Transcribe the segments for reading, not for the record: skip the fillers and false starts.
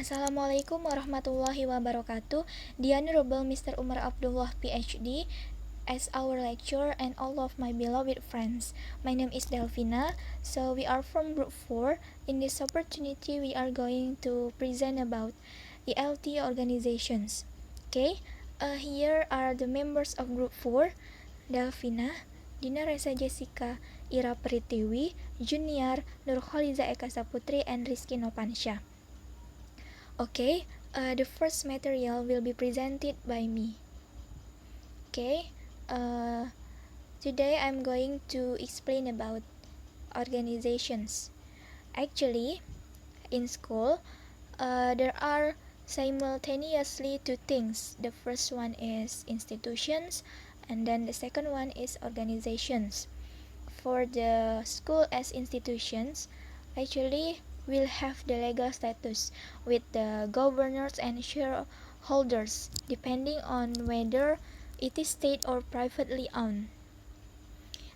Assalamualaikum warahmatullahi wabarakatuh. The Honorable Mr. Umar Abdullah PhD as our lecturer and all of my beloved friends. My name is Delvina. So we are from Group 4. In this opportunity we are going to present about Elt Organizations. Okay, here are the members of Group 4. Delvina, Dina Resa Jessica, Ira Pritiwi, Junior, Nurholiza Eka Saputri, and Rizky Nopansya. Okay, the first material will be presented by me. Okay, today I'm going to explain about organizations. Actually, in school, there are simultaneously two things. The first one is institutions, and then the second one is organizations. For the school as institutions, actually will have the legal status with the governors and shareholders depending on whether it is state or privately owned,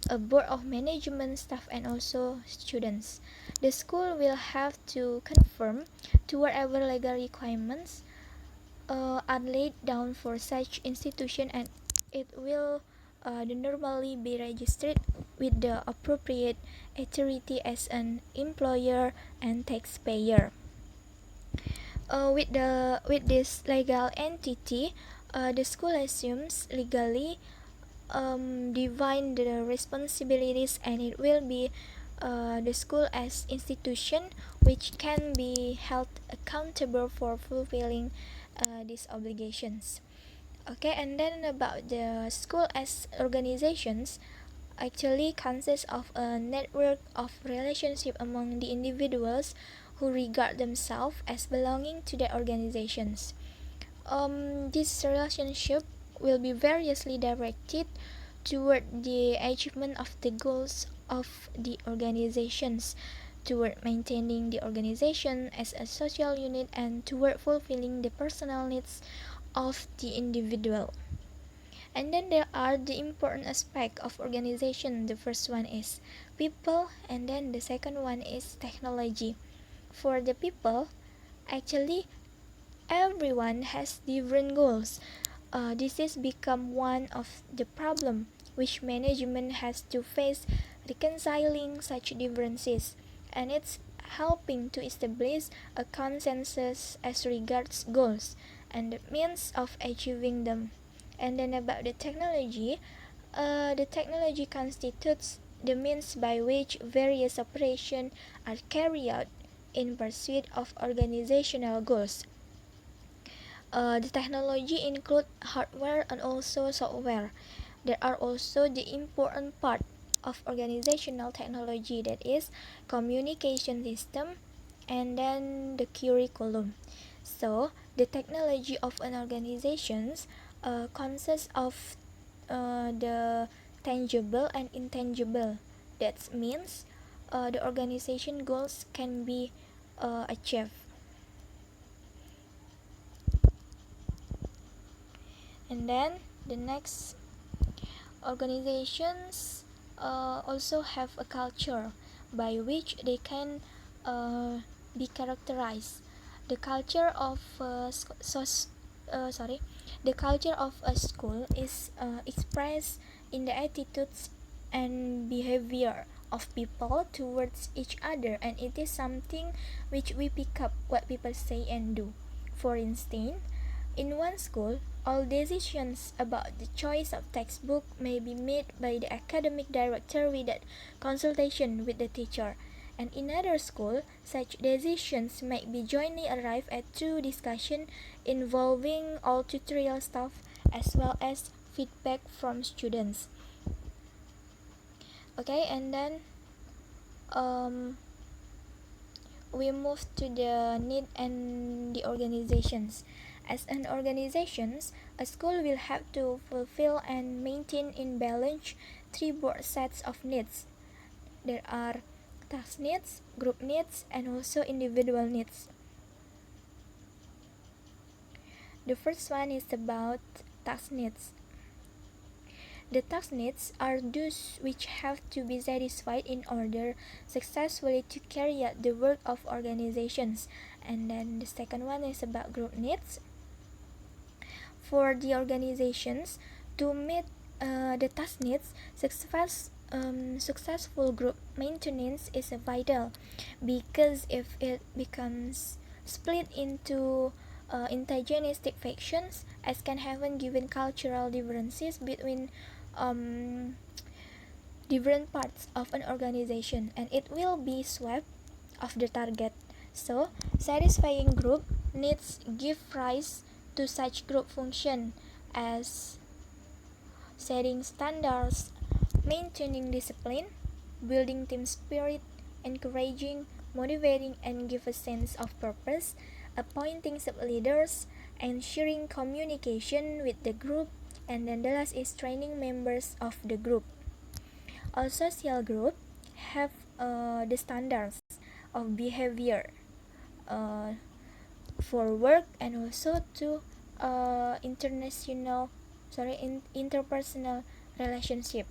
a board of management, staff, and also students. The school will have to conform to whatever legal requirements are laid down for such institution, and it will normally be registered with the appropriate authority as an employer and taxpayer. With this legal entity, the school assumes legally define the responsibilities, and it will be the school as institution which can be held accountable for fulfilling these obligations. Okay, and then about the school as organizations, actually consists of a network of relationship among the individuals who regard themselves as belonging to the organizations. This relationship will be variously directed toward the achievement of the goals of the organizations, toward maintaining the organization as a social unit, and toward fulfilling the personal needs of the individual. And then there are the important aspect of organization. The first one is people, and then the second one is technology. For the people, actually everyone has different goals. This is become one of the problem which management has to face, reconciling such differences, and it's helping to establish a consensus as regards goals and the means of achieving them. And then about the technology constitutes the means by which various operations are carried out in pursuit of organizational goals. The technology include hardware and also software. There are also the important part of organizational technology, that is communication system and then the curriculum. So the technology of an organization consists of the tangible and intangible. That means the organization goals can be achieved. And then the next, organizations also have a culture by which they can be characterized. The culture of the culture of a school is expressed in the attitudes and behavior of people towards each other, and it is something which we pick up what people say and do. For instance, in one school, all decisions about the choice of textbook may be made by the academic director without consultation with the teacher. And in another school, such decisions might be jointly arrived at through discussion involving all tutorial staff as well as feedback from students. Okay, and then we move to the need and the organizations. As an organization, a school will have to fulfill and maintain in balance three broad sets of needs. There are task needs, group needs, and also individual needs. The first one is about task needs. The task needs are those which have to be satisfied in order successfully to carry out the work of organizations, And then the second one is about group needs. For the organizations to meet the task needs, successful group maintenance is vital, because if it becomes split into antagonistic factions, as can happen given cultural differences between different parts of an organization, and it will be swept off the target. So, satisfying group needs give rise to such group function as setting standards, maintaining discipline, building team spirit, encouraging, motivating, and give a sense of purpose, appointing sub-leaders, ensuring communication with the group, and then the last is training members of the group. All social groups have the standards of behavior for work and also to interpersonal relationship.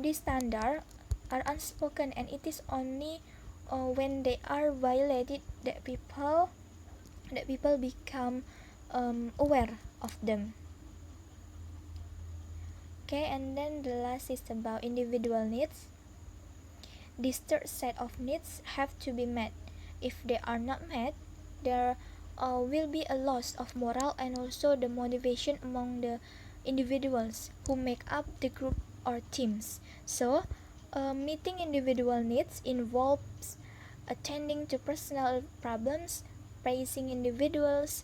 These standards are unspoken, and it is only when they are violated that people become aware of them. Okay, and then the last is about individual needs. This third set of needs have to be met. If they are not met, there will be a loss of morale and also the motivation among the individuals who make up the group or teams. So, meeting individual needs involves attending to personal problems, praising individuals,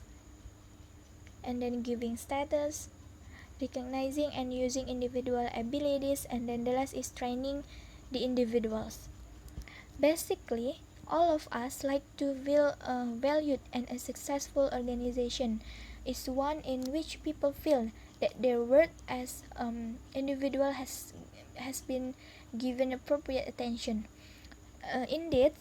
and then giving status, recognizing and using individual abilities, and then the last is training the individuals. Basically, all of us like to feel valued, and a successful organization is one in which people feel that their worth as individual has been given appropriate attention. Indeed,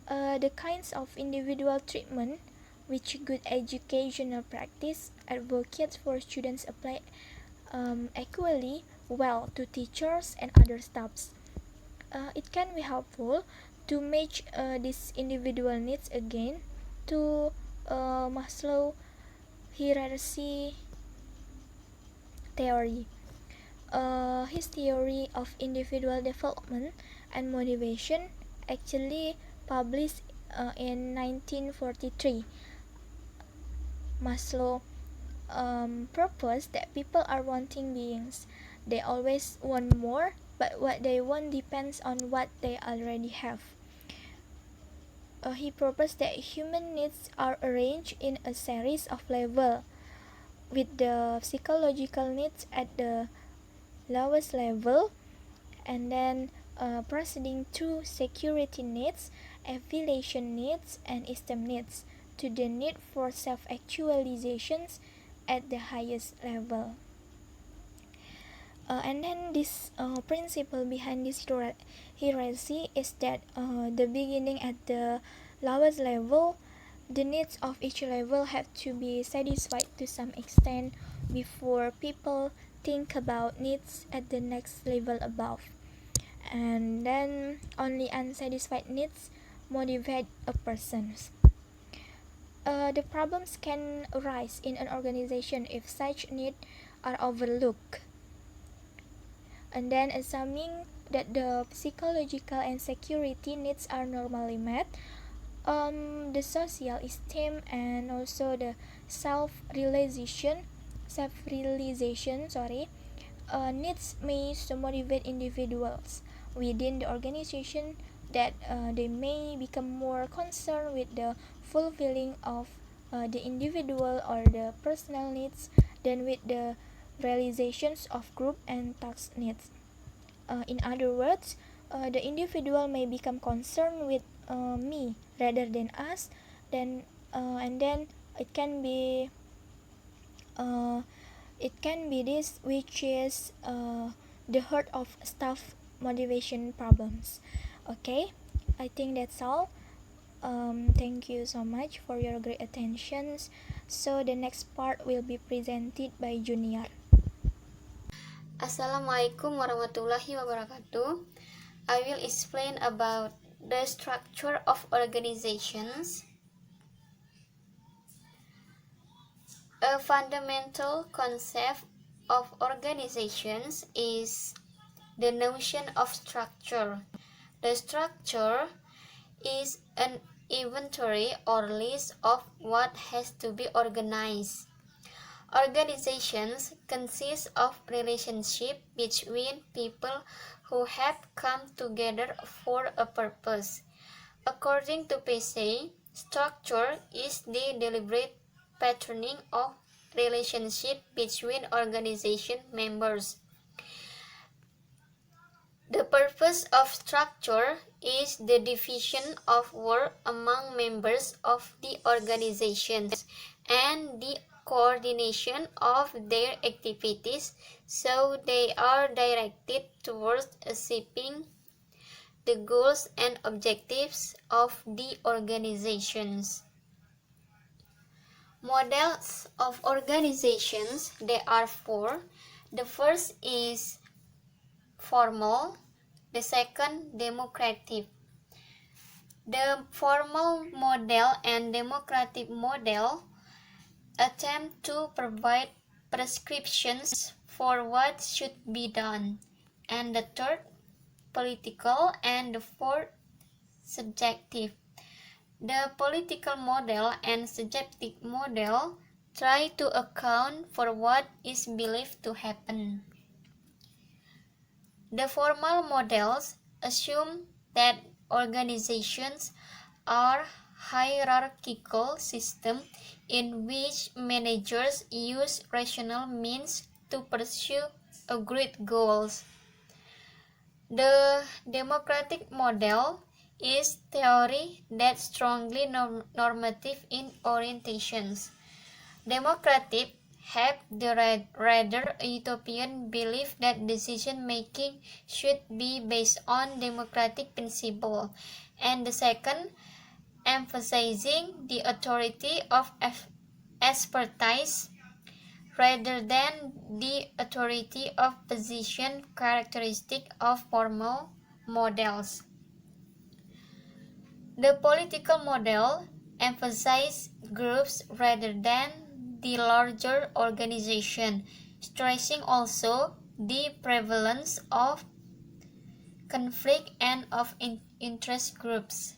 the kinds of individual treatment which good educational practice advocates for students apply equally well to teachers and other staffs. It can be helpful to match these individual needs again to Maslow hierarchy theory. His theory of individual development and motivation, actually published in 1943. Maslow proposed that people are wanting beings. They always want more, but what they want depends on what they already have. He proposed that human needs are arranged in a series of levels, with the psychological needs at the lowest level, and then proceeding through security needs, affiliation needs, and esteem needs, to the need for self-actualizations at the highest level. And then this principle behind this hierarchy is that the beginning at the lowest level, the needs of each level have to be satisfied to some extent before people think about needs at the next level above. And then only unsatisfied needs motivate a person. The problems can arise in an organization if such needs are overlooked. And then assuming that the psychological and security needs are normally met, the social esteem and also the self-realization needs may motivate individuals within the organization that they may become more concerned with the fulfilling of the individual or the personal needs than with the realizations of group and task needs. In other words, the individual may become concerned with me rather than us, and then it can be this which is the heart of staff motivation problems. Okay, I think that's all. Thank you so much for your great attentions. So the next part will be presented by Junior. Assalamualaikum warahmatullahi wabarakatuh. I will explain about the structure of organizations. A fundamental concept of organizations is the notion of structure. The structure is an inventory or list of what has to be organized. Organizations consist of relationships between people who have come together for a purpose. According to PC, structure is the deliberate patterning of relationship between organization members. The purpose of structure is the division of work among members of the organizations and the coordination of their activities so they are directed towards achieving the goals and objectives of the organizations. Models of organizations, there are four. The first is formal, the second democratic. The formal model and democratic model attempt to provide prescriptions for what should be done, and the third political, and the fourth subjective. The political model and subjective model try to account for what is believed to happen. The formal models assume that organizations are hierarchical systems in which managers use rational means to pursue agreed goals. The democratic model is theory that's strongly normative in orientations. Democratic have the rather utopian belief that decision-making should be based on democratic principle, and the second, emphasizing the authority of expertise rather than the authority of position characteristic of formal models. The political model emphasizes groups rather than the larger organization, stressing also the prevalence of conflict and of interest groups.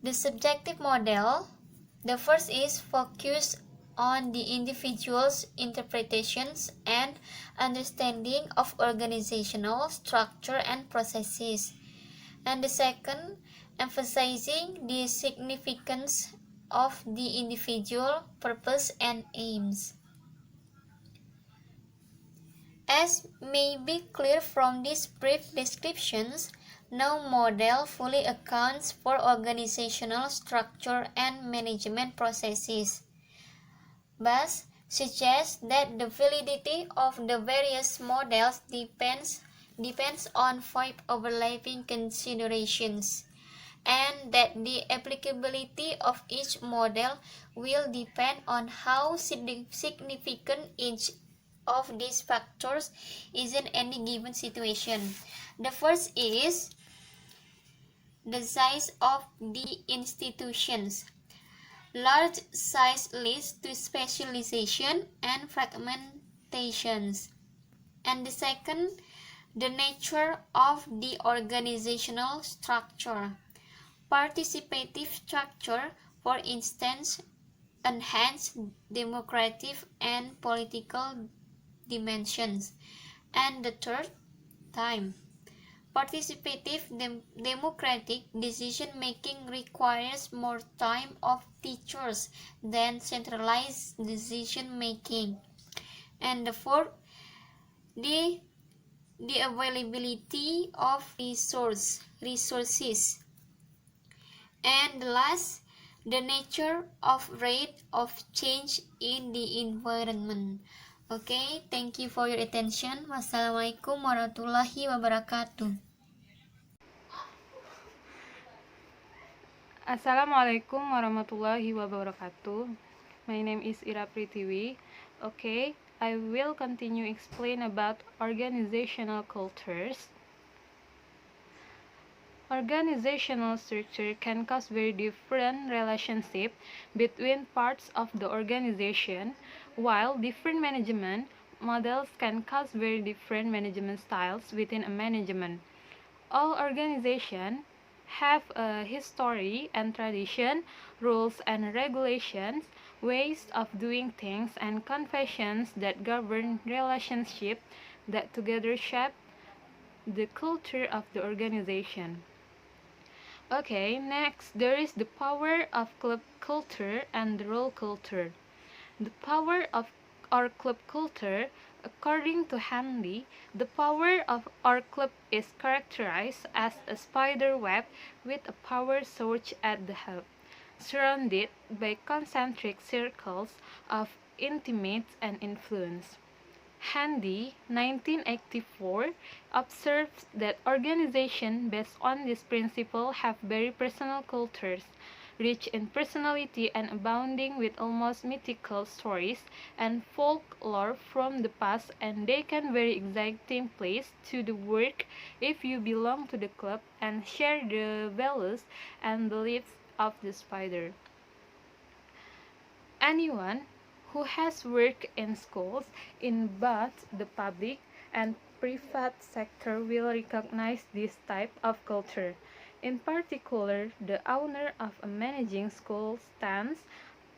The subjective model, the first is focused on the individual's interpretations and understanding of organizational structure and processes, and the second emphasizing the significance of the individual purpose and aims. As may be clear from these brief descriptions, no model fully accounts for organizational structure and management processes, but suggests that the validity of the various models depends on five overlapping considerations, and that the applicability of each model will depend on how significant each of these factors is in any given situation. The first is the size of the institutions. Large size leads to specialization and fragmentations. And the second, the nature of the organizational structure. Participative structure, for instance, enhance democratic and political dimensions. And the third, time. Participative democratic decision-making requires more time of teachers than centralized decision-making. And the fourth, the availability of resources. And the last, the nature of rate of change in the environment. Okay, thank you for your attention. Wassalamualaikum warahmatullahi wabarakatuh. Assalamualaikum warahmatullahi wabarakatuh. My name is Ira Pritiwi. Okay, I will continue explain about organizational cultures. Organizational structure can cause very different relationships between parts of the organization, while different management models can cause very different management styles within a management. All organizations have a history and tradition, rules and regulations, ways of doing things, and conventions that govern relationships that together shape the culture of the organization. Okay, next there is the power of club culture and the role culture. The power of our club culture, according to Hanley, the power of our club is characterized as a spider web with a power source at the hub, surrounded by concentric circles of intimates and influence. Handy, 1984, observes that organizations based on this principle have very personal cultures, rich in personality and abounding with almost mythical stories and folklore from the past, and they can very exciting place to the work if you belong to the club and share the values and beliefs of the spider. Anyone who has worked in schools in both the public and private sector will recognize this type of culture. In particular, the owner of a managing school stands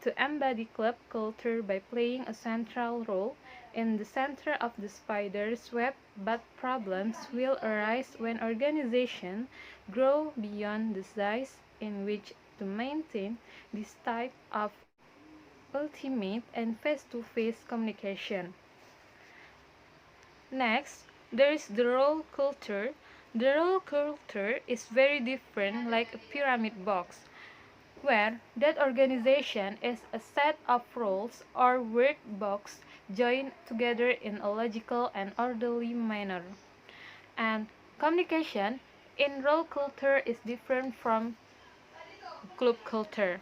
to embody club culture by playing a central role in the center of the spider's web, but problems will arise when organizations grow beyond the size in which to maintain this type of ultimate and face-to-face communication. Next, there is the role culture. The role culture is very different, like a pyramid box, where that organization is a set of roles or work box joined together in a logical and orderly manner. And communication in role culture is different from club culture,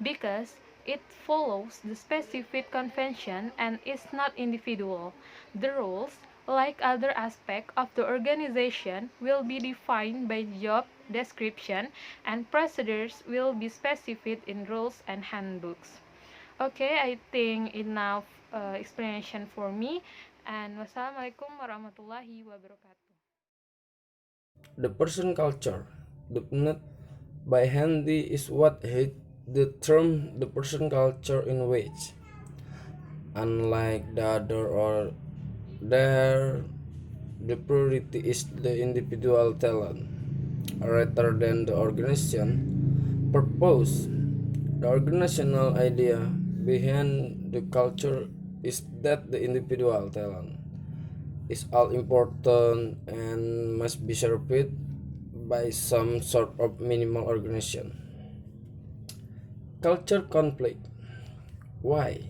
because it follows the specific convention and is not individual. The rules, like other aspects of the organization, will be defined by job description, and procedures will be specified in rules and handbooks. Okay, I think enough explanation for me. And wassalamualaikum warahmatullahi wabarakatuh. The person culture, defined by Handy, is what he the term the person culture in which, unlike the other or there, the priority is the individual talent rather than the organization purpose. The organizational idea behind the culture is that the individual talent is all important and must be served by some sort of minimal organization. Culture conflict. Why?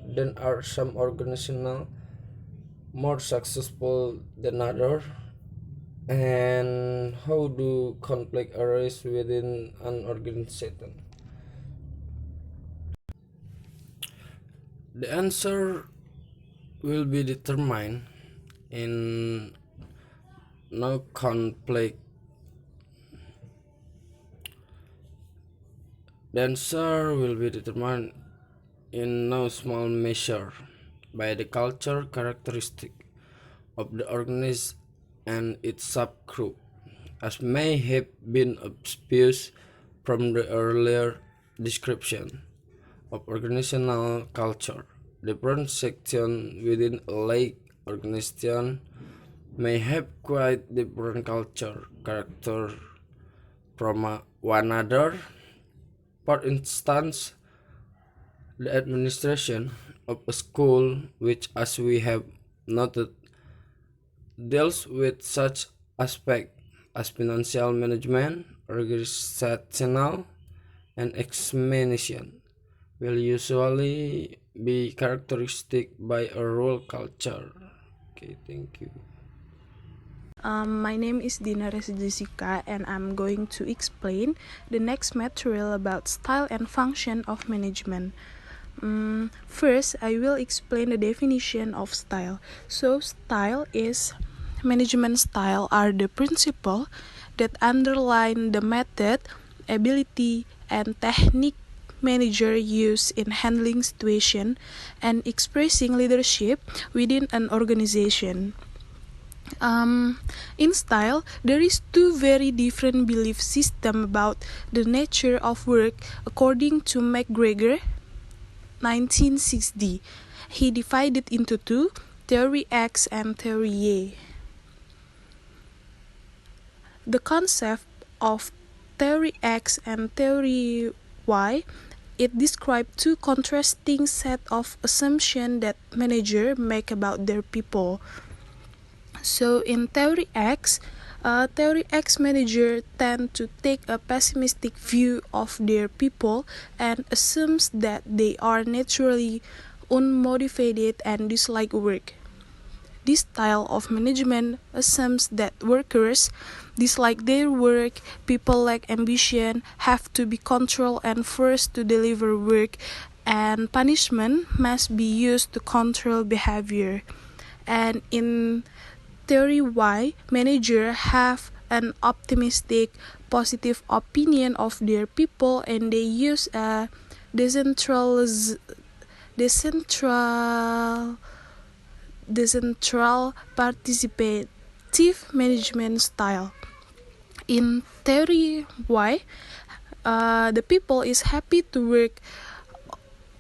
Then are some organizational more successful than others? And how do conflict arise within an organization? The answer will be determined in no conflict. The answer will be determined in no small measure by the culture characteristic of the organism and its subgroup, as may have been obvious from the earlier description of organizational culture. Different sections within a like organization may have quite different culture character from one another. For instance, the administration of a school, which, as we have noted, deals with such aspects as financial management, organizational, and examination, will usually be characteristic by a role culture. Okay, thank you. My name is Dina Resi Jessica, and I'm going to explain the next material about style and function of management. First, I will explain the definition of style. So, style is management style are the principle that underline the method, ability, and technique manager use in handling situation and expressing leadership within an organization. In style, there is two very different belief system about the nature of work according to McGregor, 1960. He divided into two, theory X and theory Y. The concept of theory X and theory Y, it describes two contrasting set of assumptions that managers make about their people. So in theory X manager tend to take a pessimistic view of their people and assumes that they are naturally unmotivated and dislike work. This style of management assumes that workers dislike their work, people lack ambition, have to be controlled and forced to deliver work, and punishment must be used to control behavior. And in theory Y, managers have an optimistic, positive opinion of their people and they use a decentral participative management style. In theory Y, the people is happy to work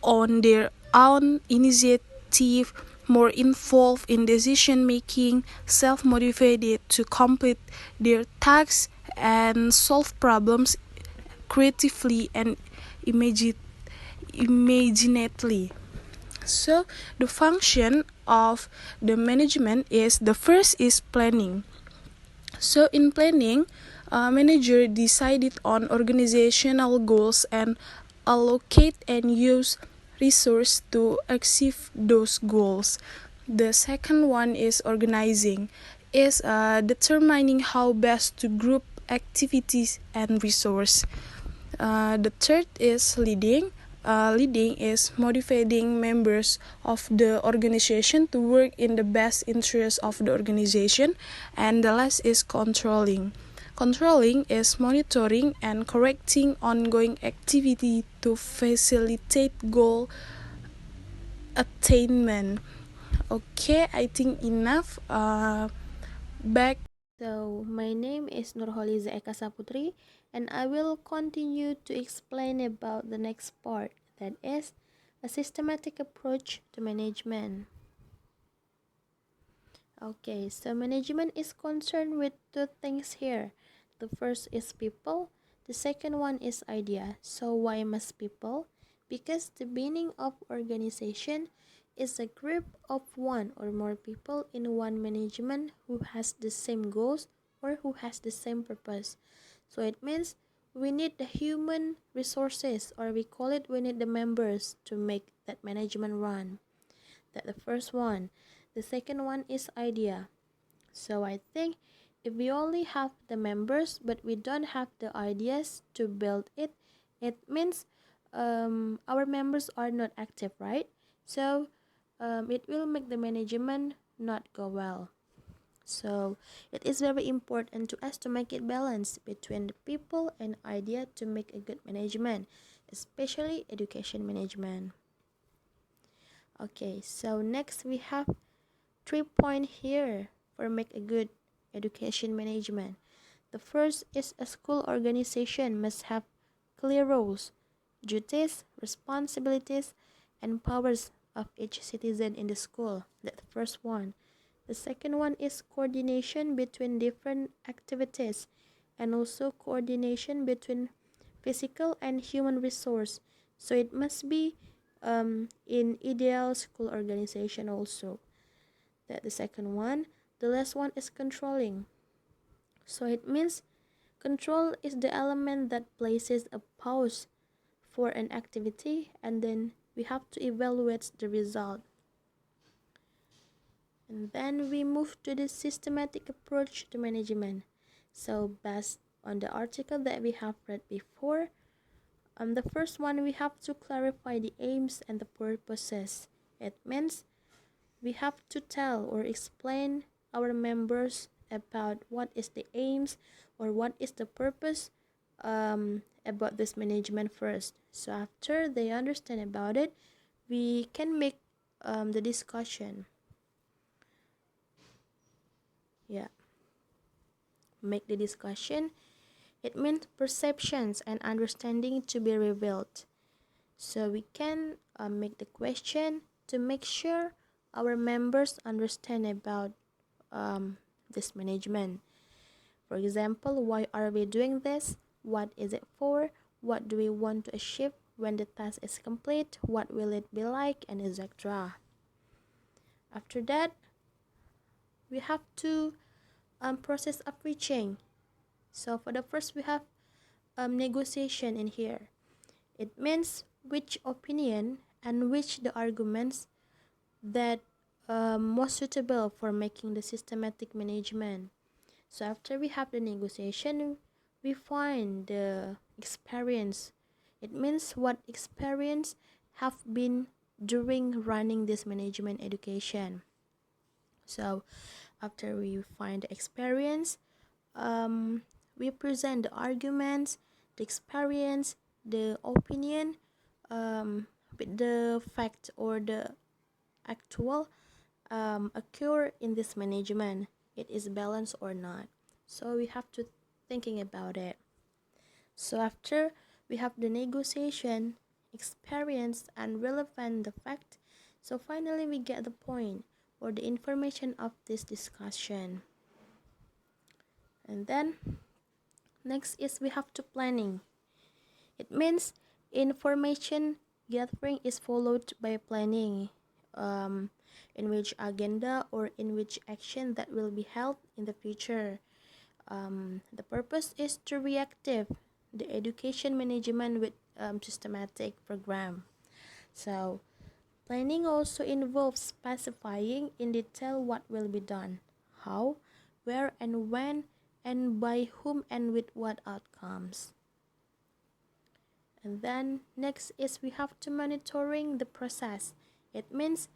on their own initiative, more involved in decision making, self-motivated to complete their tasks and solve problems creatively and imaginatively. So the function of the management is the first is planning. So in planning, manager decided on organizational goals and allocate and use resource to achieve those goals. The second one is organizing, is determining how best to group activities and resource. The third is leading. Leading is motivating members of the organization to work in the best interest of the organization. And the last is controlling. Controlling is monitoring and correcting ongoing activity to facilitate goal attainment. Okay, I think enough. Back. So, my name is Nurholiza Eka Saputri, and I will continue to explain about the next part, that is, a systematic approach to management. Okay, so management is concerned with two things here. The first is people, the second one is idea. So, why must people? Because the meaning of organization is a group of one or more people in one management who has the same goals or who has the same purpose. So it means we need the human resources, or we call it we need the members to make that management run. That's the first one. The second one is idea. So I think if we only have the members but we don't have the ideas to build it, it means our members are not active, right? So it will make the management not go well. So it is very important to us to make it balance between the people and idea to make a good management, especially education management. Okay, so next we have 3 points here for make a good education management. The first is a school organization must have clear roles, duties, responsibilities, and powers of each citizen in the school. That's the first one. The second one is coordination between different activities and also coordination between physical and human resource. So it must be in ideal school organization also. That's the second one. The last one is controlling. So it means control is the element that places a pause for an activity and then we have to evaluate the result. And then we move to the systematic approach to management. So based on the article that we have read before, the first one we have to clarify the aims and the purposes. It means we have to tell or explain our members about what is the aims or what is the purpose about this management first. So after they understand about it, we can make the discussion. Yeah, make the discussion. It means perceptions and understanding to be revealed. So we can make the question to make sure our members understand about this management. For example, why are we doing this? What is it for? What do we want to achieve when the task is complete? What will it be like? And etc. After that, we have to process of reaching. So for the first, we have negotiation in here. It means which opinion and which the arguments that most suitable for making the systematic management. So after we have the negotiation, we find the experience. It means what experience have been during running this management education. So after we find the experience, we present the arguments, the experience, the opinion, with the fact or the actual occur in this management. It is balanced or not. So we have to thinking about it. So after we have the negotiation, experience, and relevant the fact, so finally we get the point or the information of this discussion. And then next is we have to planning. It means information gathering is followed by planning, in which agenda or in which action that will be held in the future. The purpose is to reactive the education management with systematic program. So planning also involves specifying in detail what will be done, how, where and when, and by whom and with what outcomes. And then next is we have to monitoring the process. It means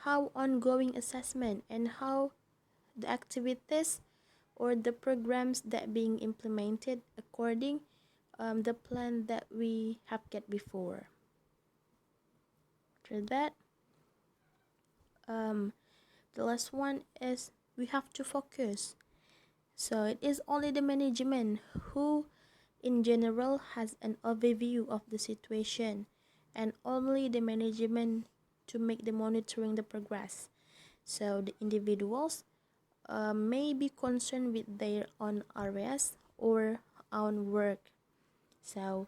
how ongoing assessment and how the activities or the programs that being implemented according the plan that we have get before. After that, the last one is we have to focus. So it is only the management who in general has an overview of the situation, and only the management to make the monitoring the progress. So the individuals may be concerned with their own areas or own work. So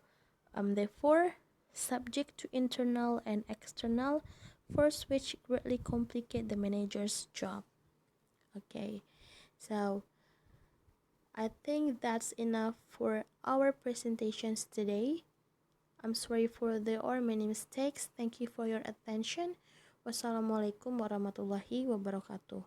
therefore subject to internal and external force which greatly complicate the manager's job. Okay, so I think that's enough for our presentations today. I'm sorry for there are many mistakes. Thank you for your attention. Wassalamualaikum warahmatullahi wabarakatuh.